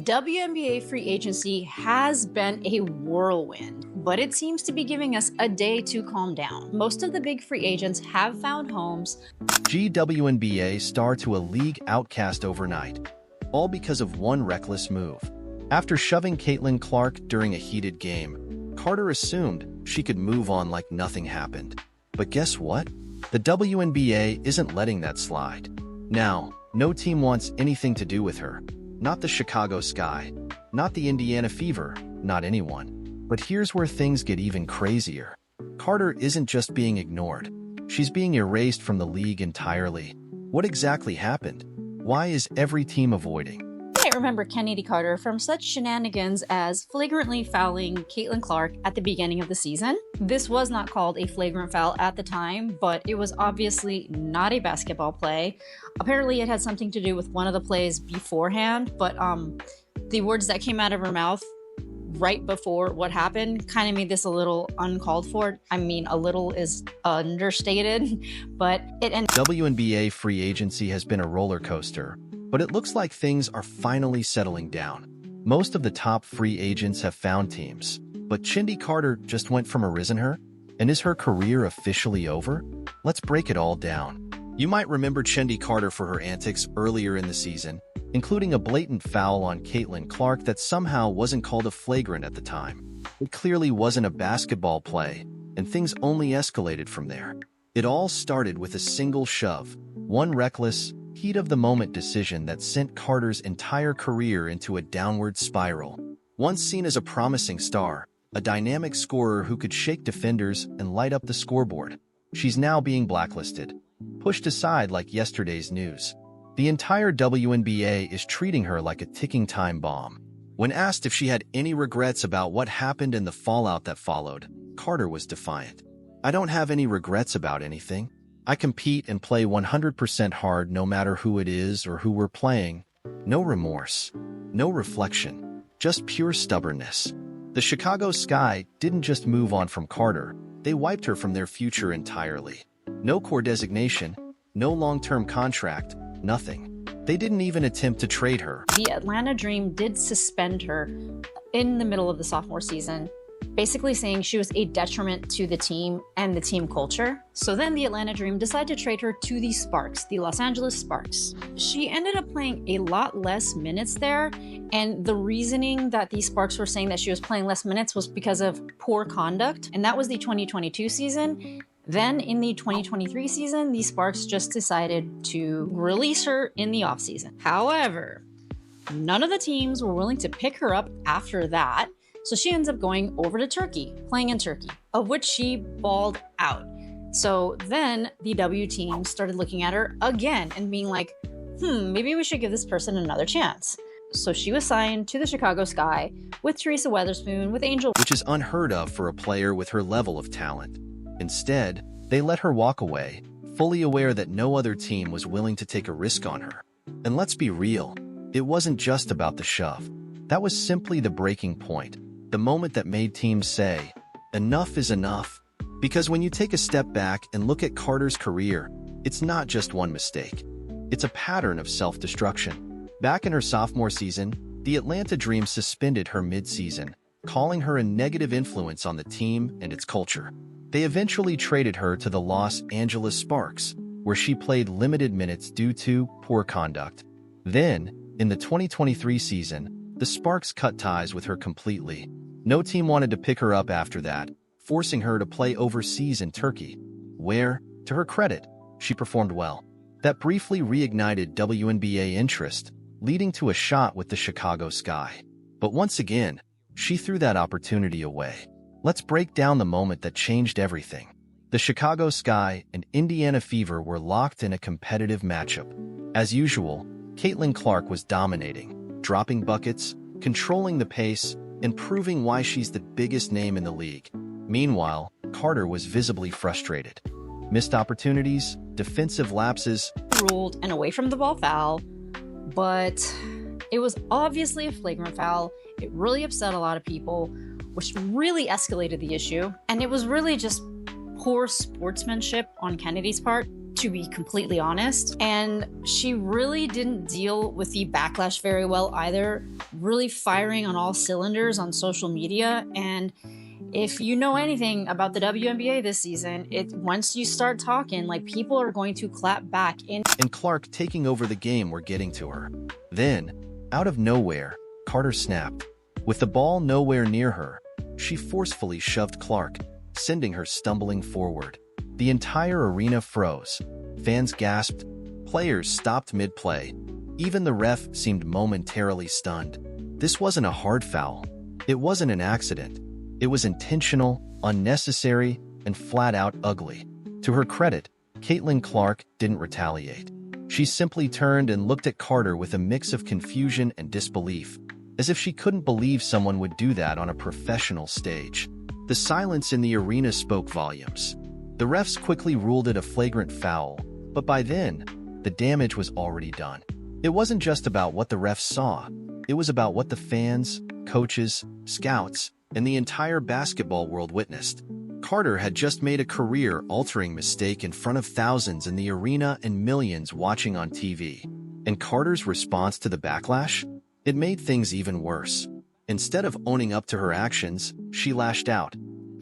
WNBA free agency has been a whirlwind, but it seems to be giving us a day to calm down. Most of the big free agents have found homes. WNBA star to a league outcast overnight, all because of one reckless move. After shoving Caitlin Clark during a heated game, Carter assumed she could move on like nothing happened. But guess what? The WNBA isn't letting that slide. Now, no team wants anything to do with her. Not the Chicago Sky, not the Indiana Fever, not anyone. But here's where things get even crazier. Carter isn't just being ignored. She's being erased from the league entirely. What exactly happened? Why is every team avoiding? You might remember Chennedy Carter from such shenanigans as flagrantly fouling Caitlin Clark at the beginning of the season. This was not called a flagrant foul at the time, but it was obviously not a basketball play. Apparently it had something to do with one of the plays beforehand, but the words that came out of her mouth right before what happened kind of made this a little uncalled for. I mean, a little is understated, but it ended. WNBA free agency has been a roller coaster, but it looks like things are finally settling down. Most of the top free agents have found teams, but Chennedy Carter just went from arisen her? And is her career officially over? Let's break it all down. You might remember Chennedy Carter for her antics earlier in the season, including a blatant foul on Caitlin Clark that somehow wasn't called a flagrant at the time. It clearly wasn't a basketball play, and things only escalated from there. It all started with a single shove, one reckless, heat-of-the-moment decision that sent Carter's entire career into a downward spiral. Once seen as a promising star, a dynamic scorer who could shake defenders and light up the scoreboard, she's now being blacklisted, pushed aside like yesterday's news. The entire WNBA is treating her like a ticking time bomb. When asked if she had any regrets about what happened and the fallout that followed, Carter was defiant. "I don't have any regrets about anything. I compete and play 100% hard no matter who it is or who we're playing. No remorse, no reflection, just pure stubbornness." The Chicago Sky didn't just move on from Carter, they wiped her from their future entirely. No core designation, no long-term contract, nothing. They didn't even attempt to trade her. The Atlanta Dream did suspend her in the middle of the sophomore season, basically saying she was a detriment to the team and the team culture. So then the Atlanta Dream decided to trade her to the Sparks, the Los Angeles Sparks. She ended up playing a lot less minutes there, and the reasoning that the Sparks were saying that she was playing less minutes was because of poor conduct, and that was the 2022 season. Then in the 2023 season, the Sparks just decided to release her in the offseason. However, none of the teams were willing to pick her up after that, so she ends up going over to Turkey, playing in Turkey, of which she balled out. So then the W team started looking at her again and being like, maybe we should give this person another chance. So she was signed to the Chicago Sky with Teresa Weatherspoon, with Angel, which is unheard of for a player with her level of talent. Instead, they let her walk away, fully aware that no other team was willing to take a risk on her. And let's be real, it wasn't just about the shove. That was simply the breaking point, the moment that made teams say, enough is enough. Because when you take a step back and look at Carter's career, it's not just one mistake. It's a pattern of self-destruction. Back in her sophomore season, the Atlanta Dream suspended her mid-season, calling her a negative influence on the team and its culture. They eventually traded her to the Los Angeles Sparks, where she played limited minutes due to poor conduct. Then, in the 2023 season, the Sparks cut ties with her completely. No team wanted to pick her up after that, forcing her to play overseas in Turkey, where, to her credit, she performed well. That briefly reignited WNBA interest, leading to a shot with the Chicago Sky. But once again, she threw that opportunity away. Let's break down the moment that changed everything. The Chicago Sky and Indiana Fever were locked in a competitive matchup. As usual, Caitlin Clark was dominating, dropping buckets, controlling the pace, and proving why she's the biggest name in the league. Meanwhile, Carter was visibly frustrated. Missed opportunities, defensive lapses, ruled an away from the ball foul, but it was obviously a flagrant foul. It really upset a lot of people, which really escalated the issue. And it was really just poor sportsmanship on Kennedy's part. to be completely honest. And she really didn't deal with the backlash very well either, really firing on all cylinders on social media. And if you know anything about the WNBA this season, once you start talking, like, people are going to clap back. And Clark taking over the game were getting to her. Then, out of nowhere, Carter snapped. With the ball nowhere near her, she forcefully shoved Clark, sending her stumbling forward. The entire arena froze. Fans gasped. Players stopped mid-play. Even the ref seemed momentarily stunned. This wasn't a hard foul. It wasn't an accident. It was intentional, unnecessary, and flat-out ugly. To her credit, Caitlin Clark didn't retaliate. She simply turned and looked at Carter with a mix of confusion and disbelief, as if she couldn't believe someone would do that on a professional stage. The silence in the arena spoke volumes. The refs quickly ruled it a flagrant foul, but by then, the damage was already done. It wasn't just about what the refs saw. It was about what the fans, coaches, scouts, and the entire basketball world witnessed. Carter had just made a career-altering mistake in front of thousands in the arena and millions watching on TV. And Carter's response to the backlash? It made things even worse. Instead of owning up to her actions, she lashed out,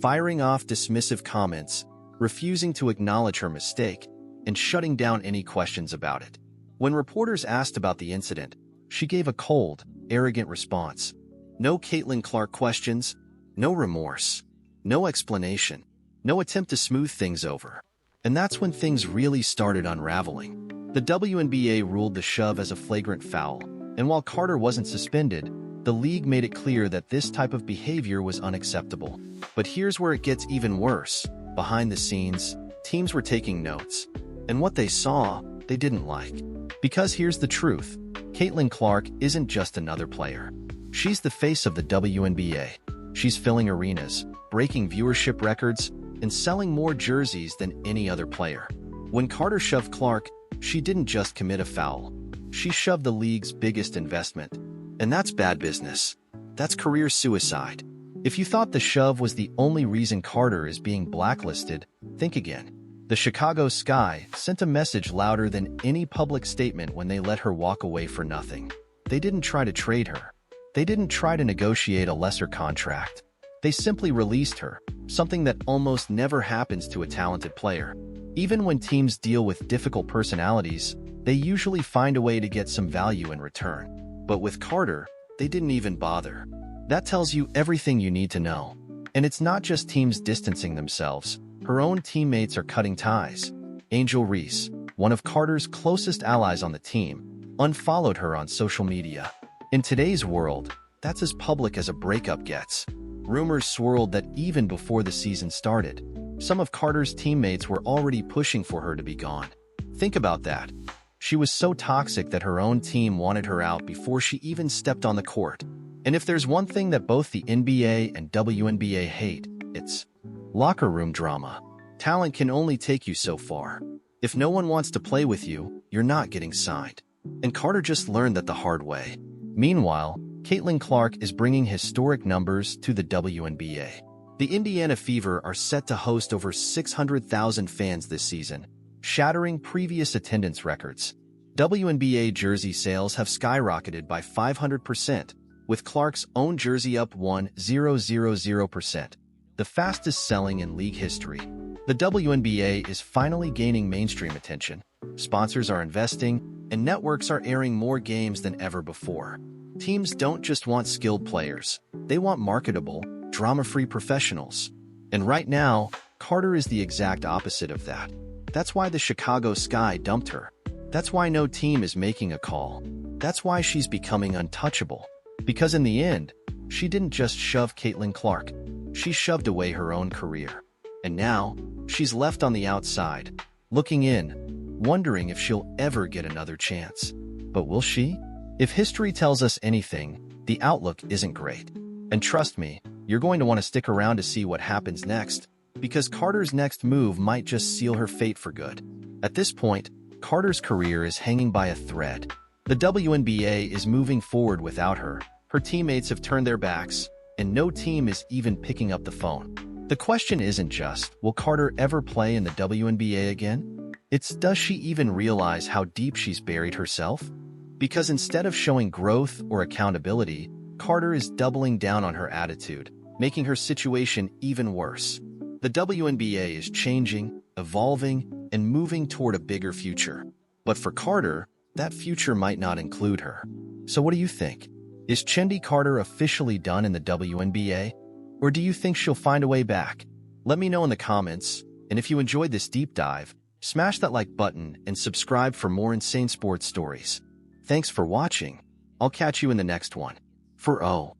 firing off dismissive comments, refusing to acknowledge her mistake, and shutting down any questions about it. When reporters asked about the incident, she gave a cold, arrogant response. No Caitlin Clark questions, no remorse, no explanation, no attempt to smooth things over. And that's when things really started unraveling. The WNBA ruled the shove as a flagrant foul, and while Carter wasn't suspended, the league made it clear that this type of behavior was unacceptable. But here's where it gets even worse. Behind the scenes, teams were taking notes, and what they saw, they didn't like. Because here's the truth, Caitlin Clark isn't just another player. She's the face of the WNBA. She's filling arenas, breaking viewership records, and selling more jerseys than any other player. When Carter shoved Clark, she didn't just commit a foul. She shoved the league's biggest investment. And that's bad business. That's career suicide. If you thought the shove was the only reason Carter is being blacklisted, think again. The Chicago Sky sent a message louder than any public statement when they let her walk away for nothing. They didn't try to trade her. They didn't try to negotiate a lesser contract. They simply released her, something that almost never happens to a talented player. Even when teams deal with difficult personalities, they usually find a way to get some value in return. But with Carter, they didn't even bother. That tells you everything you need to know. And it's not just teams distancing themselves. Her own teammates are cutting ties. Angel Reese, one of Carter's closest allies on the team, unfollowed her on social media. In today's world, that's as public as a breakup gets. Rumors swirled that even before the season started, some of Carter's teammates were already pushing for her to be gone. Think about that. She was so toxic that her own team wanted her out before she even stepped on the court. And if there's one thing that both the NBA and WNBA hate, it's locker room drama. Talent can only take you so far. If no one wants to play with you, you're not getting signed. And Carter just learned that the hard way. Meanwhile, Caitlin Clark is bringing historic numbers to the WNBA. The Indiana Fever are set to host over 600,000 fans this season, shattering previous attendance records. WNBA jersey sales have skyrocketed by 500%, with Clark's own jersey up 1,000%, the fastest selling in league history. The WNBA is finally gaining mainstream attention. Sponsors are investing, and networks are airing more games than ever before. Teams don't just want skilled players. They want marketable, drama-free professionals. And right now, Carter is the exact opposite of that. That's why the Chicago Sky dumped her. That's why no team is making a call. That's why she's becoming untouchable. Because in the end, she didn't just shove Caitlin Clark. She shoved away her own career. And now, she's left on the outside, looking in, wondering if she'll ever get another chance. But will she? If history tells us anything, the outlook isn't great. And trust me, you're going to want to stick around to see what happens next, because Carter's next move might just seal her fate for good. At this point, Carter's career is hanging by a thread. The WNBA is moving forward without her. Her teammates have turned their backs, and no team is even picking up the phone. The question isn't just, will Carter ever play in the WNBA again? It's does she even realize how deep she's buried herself? Because instead of showing growth or accountability, Carter is doubling down on her attitude, making her situation even worse. The WNBA is changing, evolving, and moving toward a bigger future. But for Carter, that future might not include her. So what do you think? Is Chennedy Carter officially done in the WNBA? Or do you think she'll find a way back? Let me know in the comments, and if you enjoyed this deep dive, smash that like button and subscribe for more insane sports stories. Thanks for watching. I'll catch you in the next one. For O.